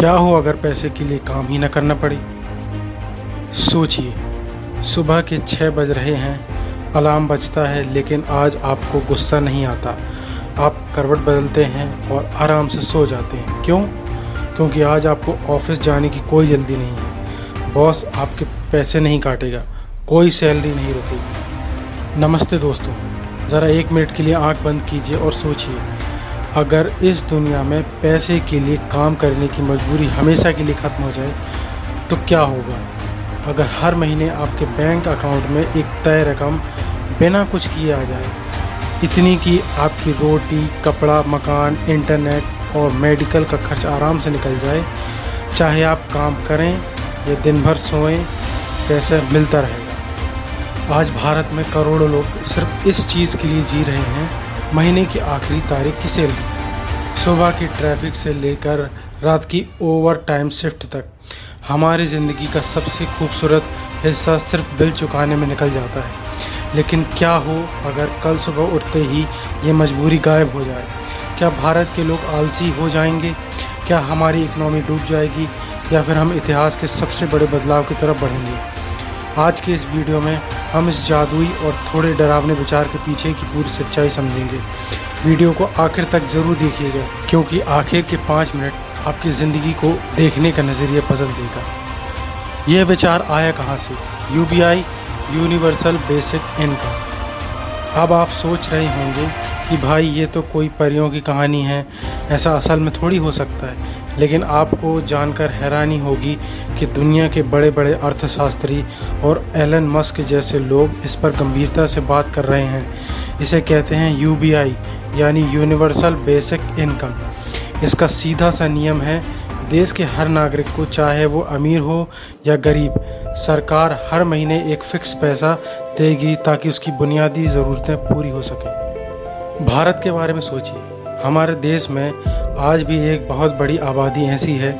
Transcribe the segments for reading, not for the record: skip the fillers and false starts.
क्या हो अगर पैसे के लिए काम ही न करना पड़े। सोचिए, सुबह के 6 बज रहे हैं, अलार्म बजता है, लेकिन आज आपको गुस्सा नहीं आता। आप करवट बदलते हैं और आराम से सो जाते हैं। क्यों? क्योंकि आज आपको ऑफिस जाने की कोई जल्दी नहीं है। बॉस आपके पैसे नहीं काटेगा, कोई सैलरी नहीं रुकेगी। नमस्ते दोस्तों, ज़रा 1 मिनट के लिए आंख बंद कीजिए और सोचिए, अगर इस दुनिया में पैसे के लिए काम करने की मजबूरी हमेशा के लिए ख़त्म हो जाए तो क्या होगा। अगर हर महीने आपके बैंक अकाउंट में एक तय रकम बिना कुछ किए आ जाए, इतनी कि आपकी रोटी, कपड़ा, मकान, इंटरनेट और मेडिकल का खर्च आराम से निकल जाए, चाहे आप काम करें या दिन भर सोएं, पैसा मिलता रहेगा। आज भारत में करोड़ों लोग सिर्फ इस चीज़ के लिए जी रहे हैं, महीने की आखिरी तारीख की सैलरी। सुबह की ट्रैफिक से लेकर रात की ओवर टाइम शिफ्ट तक हमारी ज़िंदगी का सबसे खूबसूरत हिस्सा सिर्फ बिल चुकाने में निकल जाता है। लेकिन क्या हो अगर कल सुबह उठते ही ये मजबूरी गायब हो जाए? क्या भारत के लोग आलसी हो जाएंगे? क्या हमारी इकनॉमी डूब जाएगी या फिर हम इतिहास के सबसे बड़े बदलाव की तरफ बढ़ेंगे? आज के इस वीडियो में हम इस जादुई और थोड़े डरावने विचार के पीछे की पूरी सच्चाई समझेंगे। वीडियो को आखिर तक ज़रूर देखिएगा, क्योंकि आखिर के 5 मिनट आपकी ज़िंदगी को देखने का नज़रिया बदल देगा। यह विचार आया कहाँ से? UBI, universal basic income. अब आप सोच रहे होंगे कि भाई ये तो कोई परियों की कहानी है, ऐसा असल में थोड़ी हो सकता है। लेकिन आपको जानकर हैरानी होगी कि दुनिया के बड़े बड़े अर्थशास्त्री और एलन मस्क जैसे लोग इस पर गंभीरता से बात कर रहे हैं। इसे कहते हैं यूबीआई, यानी यूनिवर्सल बेसिक इनकम। इसका सीधा सा नियम है, देश के हर नागरिक को, चाहे वो अमीर हो या गरीब, सरकार हर महीने एक फिक्स पैसा देगी ताकि उसकी बुनियादी ज़रूरतें पूरी हो सकें। भारत के बारे में सोचिए, हमारे देश में आज भी एक बहुत बड़ी आबादी ऐसी है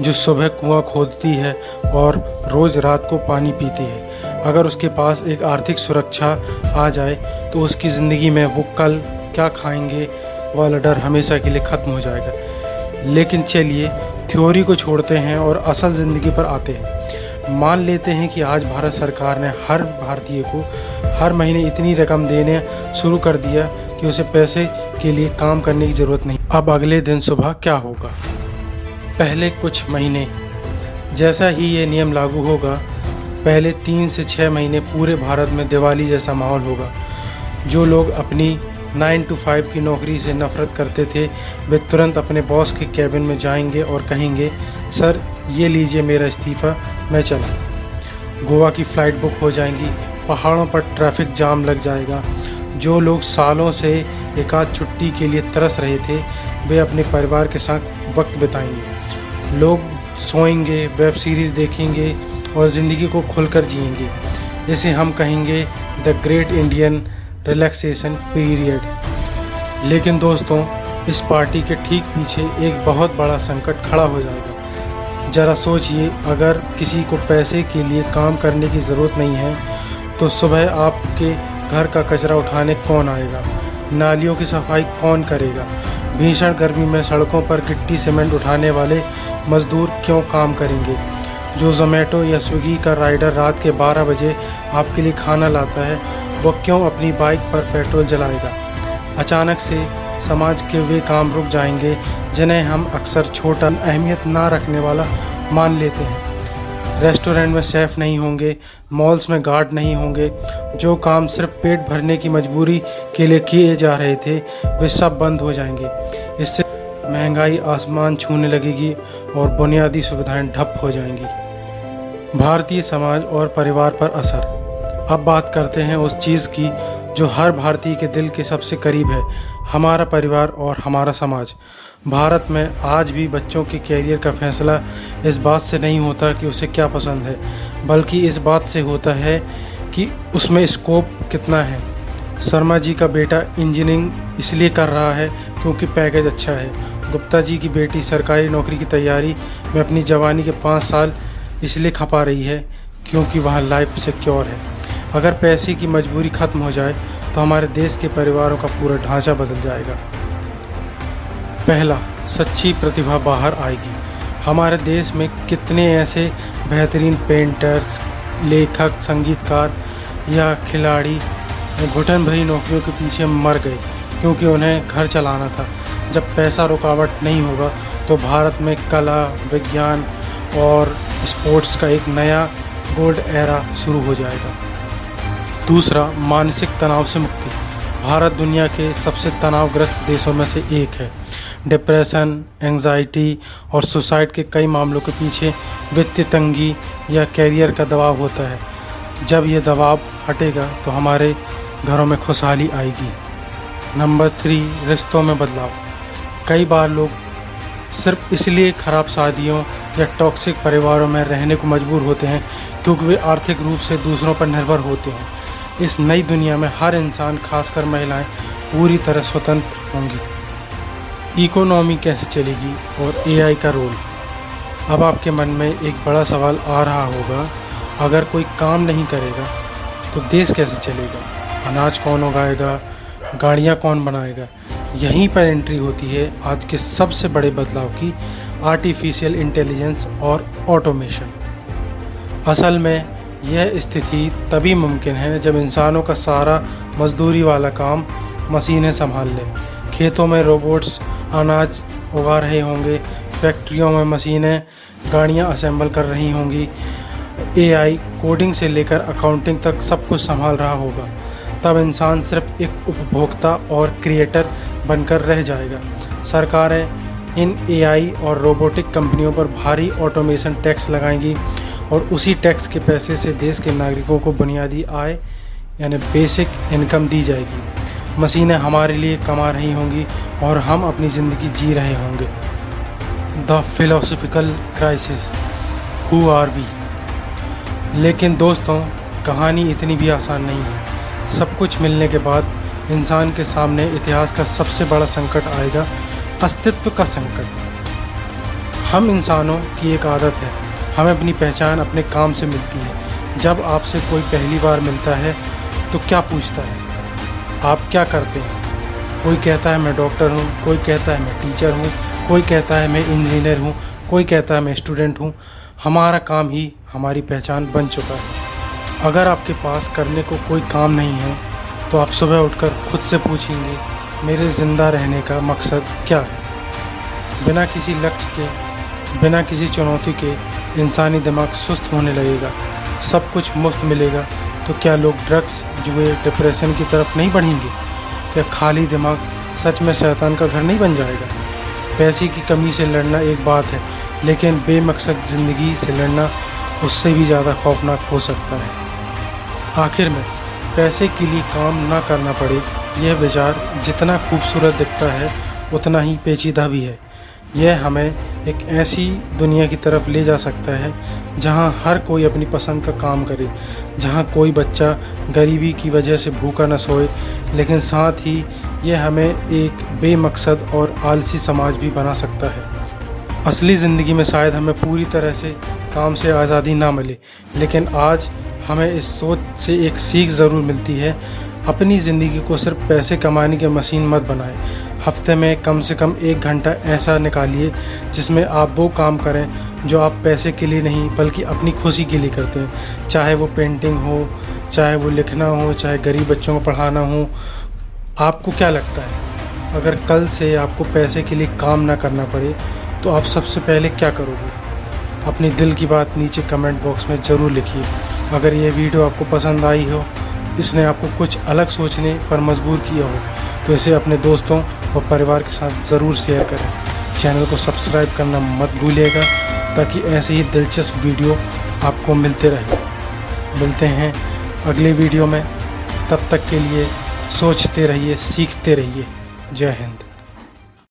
जो सुबह कुआं खोदती है और रोज़ रात को पानी पीती है। अगर उसके पास एक आर्थिक सुरक्षा आ जाए तो उसकी ज़िंदगी में वो कल क्या खाएंगे वाला डर हमेशा के लिए ख़त्म हो जाएगा। लेकिन चलिए थ्योरी को छोड़ते हैं और असल ज़िंदगी पर आते हैं। मान लेते हैं कि आज भारत सरकार ने हर भारतीय को हर महीने इतनी रकम देने शुरू कर दिया कि उसे पैसे के लिए काम करने की ज़रूरत नहीं। अब अगले दिन सुबह क्या होगा? पहले कुछ महीने जैसा ही ये नियम लागू होगा, पहले 3 से 6 महीने पूरे भारत में दिवाली जैसा माहौल होगा। जो लोग अपनी 9 to 5 की नौकरी से नफ़रत करते थे, वे तुरंत अपने बॉस के कैबिन में जाएंगे और कहेंगे, सर ये लीजिए मेरा इस्तीफ़ा, मैं चला। गोवा की फ़्लाइट बुक हो जाएंगी, पहाड़ों पर ट्रैफिक जाम लग जाएगा। जो लोग सालों से एक आध छुट्टी के लिए तरस रहे थे, वे अपने परिवार के साथ वक्त बिताएंगे। लोग सोएंगे, वेब सीरीज़ देखेंगे और ज़िंदगी को खुलकर जिएंगे। इसे हम कहेंगे the great Indian relaxation period. लेकिन दोस्तों, इस पार्टी के ठीक पीछे एक बहुत बड़ा संकट खड़ा हो जाएगा। ज़रा सोचिए, अगर किसी को पैसे के लिए काम करने की ज़रूरत नहीं है तो सुबह आपके घर का कचरा उठाने कौन आएगा? नालियों की सफाई कौन करेगा? भीषण गर्मी में सड़कों पर गिट्टी सीमेंट उठाने वाले मजदूर क्यों काम करेंगे? जो ज़ोमैटो या स्विगी का राइडर रात के 12 बजे आपके लिए खाना लाता है, वो क्यों अपनी बाइक पर पेट्रोल जलाएगा? अचानक से समाज के वे काम रुक जाएंगे जिन्हें हम अक्सर छोटा, अहमियत ना रखने वाला मान लेते हैं। रेस्टोरेंट में शेफ़ नहीं होंगे, मॉल्स में गार्ड नहीं होंगे। जो काम सिर्फ पेट भरने की मजबूरी के लिए किए जा रहे थे, वे सब बंद हो जाएंगे। इससे महंगाई आसमान छूने लगेगी और बुनियादी सुविधाएं ठप हो जाएंगी। भारतीय समाज और परिवार पर असर। अब बात करते हैं उस चीज़ की जो हर भारतीय के दिल के सबसे करीब है, हमारा परिवार और हमारा समाज। भारत में आज भी बच्चों के कैरियर का फैसला इस बात से नहीं होता कि उसे क्या पसंद है, बल्कि इस बात से होता है कि उसमें स्कोप कितना है। शर्मा जी का बेटा इंजीनियरिंग इसलिए कर रहा है क्योंकि पैकेज अच्छा है। गुप्ता जी की बेटी सरकारी नौकरी की तैयारी में अपनी जवानी के 5 साल इसलिए खपा रही है क्योंकि वहाँ लाइफ सिक्योर है। अगर पैसे की मजबूरी ख़त्म हो जाए तो हमारे देश के परिवारों का पूरा ढांचा बदल जाएगा। पहला, सच्ची प्रतिभा बाहर आएगी। हमारे देश में कितने ऐसे बेहतरीन पेंटर्स, लेखक, संगीतकार या खिलाड़ी घुटन भरी नौकरियों के पीछे मर गए क्योंकि उन्हें घर चलाना था। जब पैसा रुकावट नहीं होगा तो भारत में कला, विज्ञान और स्पोर्ट्स का एक नया गोल्ड एरा शुरू हो जाएगा। दूसरा, मानसिक तनाव से मुक्ति। भारत दुनिया के सबसे तनावग्रस्त देशों में से एक है। डिप्रेशन, एंजाइटी और सुसाइड के कई मामलों के पीछे वित्तीय तंगी या कैरियर का दबाव होता है। जब ये दबाव हटेगा तो हमारे घरों में खुशहाली आएगी। नंबर 3, रिश्तों में बदलाव। कई बार लोग सिर्फ इसलिए ख़राब शादियों या टॉक्सिक परिवारों में रहने को मजबूर होते हैं क्योंकि वे आर्थिक रूप से दूसरों पर निर्भर होते हैं। इस नई दुनिया में हर इंसान, खासकर महिलाएं, पूरी तरह स्वतंत्र होंगी। इकोनॉमी कैसे चलेगी और एआई का रोल। अब आपके मन में एक बड़ा सवाल आ रहा होगा, अगर कोई काम नहीं करेगा तो देश कैसे चलेगा? अनाज कौन उगाएगा? गाड़ियाँ कौन बनाएगा? यहीं पर एंट्री होती है आज के सबसे बड़े बदलाव की, आर्टिफिशियल इंटेलिजेंस और ऑटोमेशन। असल में यह स्थिति तभी मुमकिन है जब इंसानों का सारा मजदूरी वाला काम मशीनें संभाल लें। खेतों में रोबोट्स अनाज उगा रहे होंगे, फैक्ट्रियों में मशीनें गाड़ियां असेंबल कर रही होंगी, एआई कोडिंग से लेकर अकाउंटिंग तक सब कुछ संभाल रहा होगा। तब इंसान सिर्फ एक उपभोक्ता और क्रिएटर बनकर रह जाएगा। सरकारें इन एआई और रोबोटिक कंपनियों पर भारी ऑटोमेशन टैक्स लगाएंगी और उसी टैक्स के पैसे से देश के नागरिकों को बुनियादी आय यानी बेसिक इनकम दी जाएगी। मशीनें हमारे लिए कमा रही होंगी और हम अपनी ज़िंदगी जी रहे होंगे। The philosophical crisis, who are we. लेकिन दोस्तों, कहानी इतनी भी आसान नहीं है। सब कुछ मिलने के बाद इंसान के सामने इतिहास का सबसे बड़ा संकट आएगा, अस्तित्व का संकट। हम इंसानों की एक आदत है, हमें अपनी पहचान अपने काम से मिलती है। जब आपसे कोई पहली बार मिलता है तो क्या पूछता है, आप क्या करते हैं? कोई कहता है मैं डॉक्टर हूँ, कोई कहता है मैं टीचर हूँ, कोई कहता है मैं इंजीनियर हूँ, कोई कहता है मैं स्टूडेंट हूँ। हमारा काम ही हमारी पहचान बन चुका है। अगर आपके पास करने को कोई काम नहीं है तो आप सुबह उठकर खुद से पूछेंगे, मेरे ज़िंदा रहने का मकसद क्या है? बिना किसी लक्ष्य के, बिना किसी चुनौती के इंसानी दिमाग सुस्त होने लगेगा। सब कुछ मुफ्त मिलेगा तो क्या लोग ड्रग्स, जुए, डिप्रेशन की तरफ नहीं बढ़ेंगे? क्या खाली दिमाग सच में शैतान का घर नहीं बन जाएगा? पैसे की कमी से लड़ना एक बात है, लेकिन बेमकसद ज़िंदगी से लड़ना उससे भी ज़्यादा खौफनाक हो सकता है। आखिर में, पैसे के लिए काम ना करना पड़े, यह विचार जितना खूबसूरत दिखता है उतना ही पेचीदा भी है। यह हमें एक ऐसी दुनिया की तरफ ले जा सकता है जहां हर कोई अपनी पसंद का काम करे, जहां कोई बच्चा गरीबी की वजह से भूखा न सोए, लेकिन साथ ही यह हमें एक बेमकसद और आलसी समाज भी बना सकता है। असली ज़िंदगी में शायद हमें पूरी तरह से काम से आज़ादी ना मिले, लेकिन आज हमें इस सोच से एक सीख ज़रूर मिलती है, अपनी ज़िंदगी को सिर्फ पैसे कमाने की मशीन मत बनाएं। हफ्ते में कम से कम 1 घंटा ऐसा निकालिए जिसमें आप वो काम करें जो आप पैसे के लिए नहीं बल्कि अपनी खुशी के लिए करते हैं। चाहे वो पेंटिंग हो, चाहे वो लिखना हो, चाहे गरीब बच्चों को पढ़ाना हो। आपको क्या लगता है, अगर कल से आपको पैसे के लिए काम ना करना पड़े तो आप सबसे पहले क्या करोगे? अपनी दिल की बात नीचे कमेंट बॉक्स में ज़रूर लिखिए। अगर ये वीडियो आपको पसंद आई हो, इसने आपको कुछ अलग सोचने पर मजबूर किया हो, तो इसे अपने दोस्तों और परिवार के साथ ज़रूर शेयर करें। चैनल को सब्सक्राइब करना मत भूलिएगा ताकि ऐसे ही दिलचस्प वीडियो आपको मिलते रहे। मिलते हैं अगले वीडियो में, तब तक के लिए सोचते रहिए, सीखते रहिए। जय हिंद।